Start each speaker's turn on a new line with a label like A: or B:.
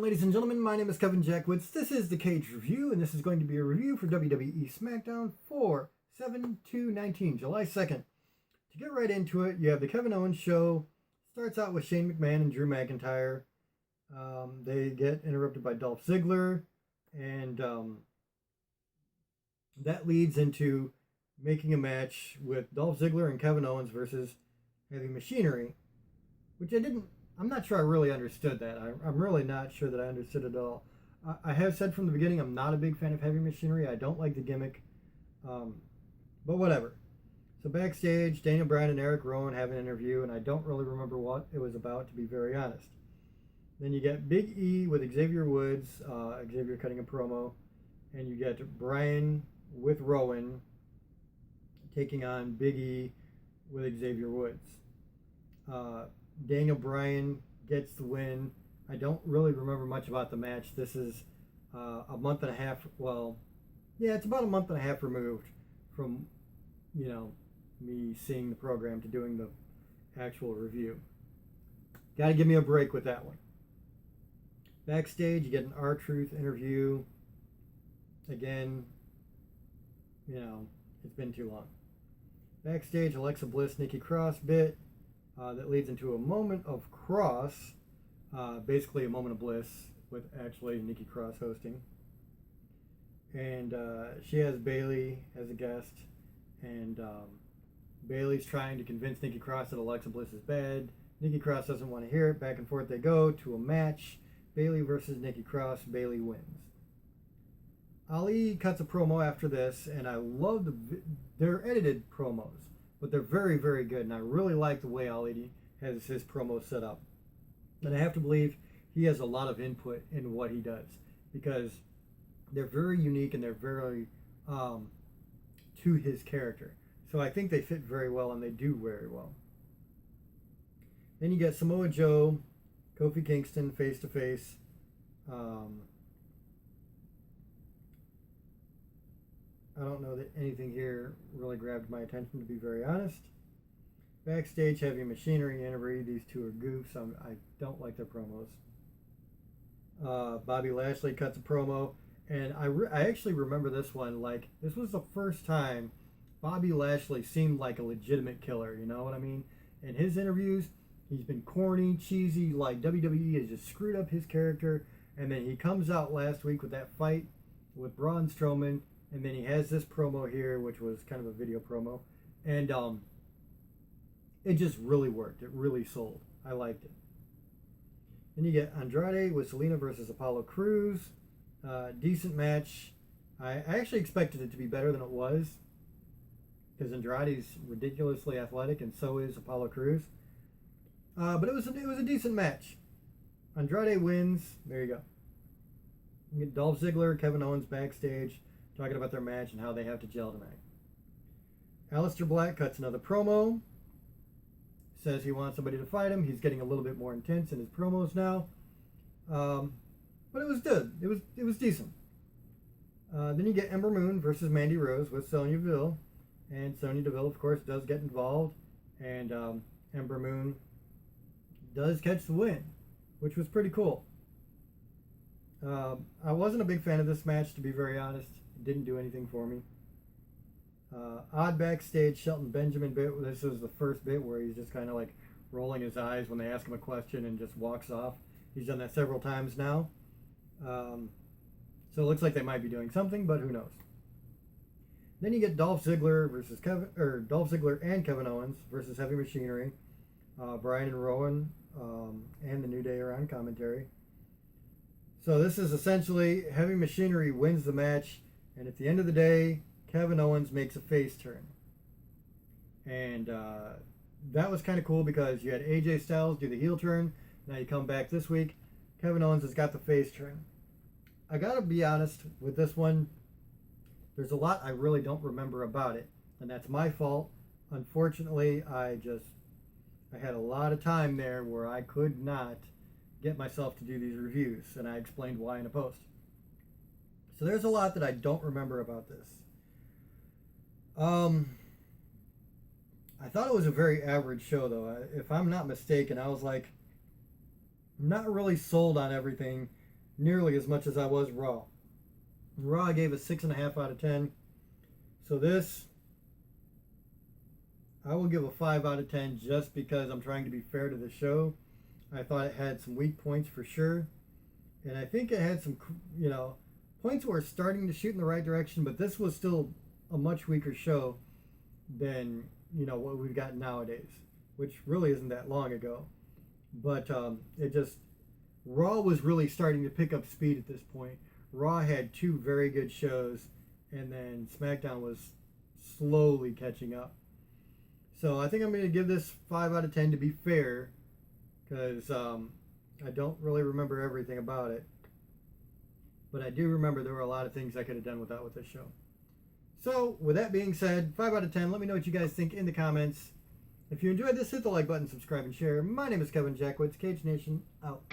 A: ladies and gentlemen, my name is Kevin Jackwoods. This is the Kaged Review, and this is going to be a review for WWE SmackDown for 7/2/19, July 2nd. To get right into it, you have the Kevin Owens show. Starts out with Shane McMahon and Drew McIntyre. They get interrupted by Dolph Ziggler, and that leads into making a match with Dolph Ziggler and Kevin Owens versus Heavy Machinery, which I'm not sure I really understood that. I'm really not sure that I understood it at all. I have said from the beginning I'm not a big fan of Heavy Machinery. I don't like the gimmick, but whatever. So backstage, Daniel Bryan and Eric Rowan have an interview, and I don't really remember what it was about, to be very honest. Then you get Big E with Xavier Woods, Xavier cutting a promo, and you get Bryan with Rowan taking on Big E with Xavier Woods. Daniel Bryan gets the win. I don't really remember much about the match. This is a month and a half. Well, yeah, it's about a month and a half removed from, me seeing the program to doing the actual review. Got to give me a break with that one. Backstage, you get an R-Truth interview. Again, it's been too long. Backstage, Alexa Bliss, Nikki Cross bit. That leads into a moment of Cross, basically a moment of bliss with actually Nikki Cross hosting. And she has Bayley as a guest, and Bayley's trying to convince Nikki Cross that Alexa Bliss is bad. Nikki Cross doesn't want to hear it. Back and forth they go to a match. Bayley versus Nikki Cross. Bayley wins. Ali cuts a promo after this, and I love they're edited promos, but they're very, very good, and I really like the way Ali has his promo set up. And I have to believe he has a lot of input in what he does, because they're very unique and they're very to his character. So I think they fit very well, and they do very well. Then you get Samoa Joe, Kofi Kingston face-to-face. I don't know that anything here really grabbed my attention, to be very honest. Backstage, Heavy Machinery interview. These two are goofs. I don't like their promos. Bobby Lashley cuts a promo, and I actually remember this one. Like, this was the first time Bobby Lashley seemed like a legitimate killer, you know what I mean? In his interviews, he's been corny, cheesy, like WWE has just screwed up his character, and then he comes out last week with that fight with Braun Strowman. And then he has this promo here, which was kind of a video promo. And it just really worked. It really sold. I liked it. Then you get Andrade with Selena versus Apollo Crews. Decent match. I actually expected it to be better than it was, because Andrade's ridiculously athletic, and so is Apollo Crews. But it was a decent match. Andrade wins. There you go. You get Dolph Ziggler, Kevin Owens backstage, talking about their match and how they have to gel tonight. Aleister Black cuts another promo. Says he wants somebody to fight him. He's getting a little bit more intense in his promos now. But it was good. It was decent. Then you get Ember Moon versus Mandy Rose with Sonya Deville. And Sonya Deville, of course, does get involved. And Ember Moon does catch the win, which was pretty cool. I wasn't a big fan of this match, to be very honest. It didn't do anything for me. Odd backstage Shelton Benjamin bit. This was the first bit where he's just kind of like rolling his eyes when they ask him a question and just walks off. He's done that several times now. So it looks like they might be doing something, but who knows. Then you get Dolph Ziggler versus Dolph Ziggler and Kevin Owens versus Heavy Machinery. Bryan and Rowan and the New Day are on commentary. So this is essentially Heavy Machinery wins the match, and at the end of the day, Kevin Owens makes a face turn. And that was kind of cool, because you had AJ Styles do the heel turn. Now you come back this week, Kevin Owens has got the face turn. I gotta be honest with this one, there's a lot I really don't remember about it, and that's my fault. Unfortunately, I had a lot of time there where I could not get myself to do these reviews, and I explained why in a post. So there's a lot that I don't remember about this. I thought it was a very average show, though. If I'm not mistaken, I was like, not really sold on everything. nearly as much as I was Raw. Raw I gave a 6.5 out of 10. So this, I will give a 5 out of 10 just because I'm trying to be fair to the show. I thought it had some weak points for sure. And I think it had some, points were starting to shoot in the right direction, but this was still a much weaker show than, what we've got nowadays, which really isn't that long ago. But Raw was really starting to pick up speed at this point. Raw had 2 very good shows, and then SmackDown was slowly catching up. So I think I'm going to give this 5 out of 10 to be fair, because I don't really remember everything about it. But I do remember there were a lot of things I could have done without with this show. So, with that being said, 5 out of 10. Let me know what you guys think in the comments. If you enjoyed this, hit the like button, subscribe, and share. My name is Kevin Jackwitz. Kaged Nation, out.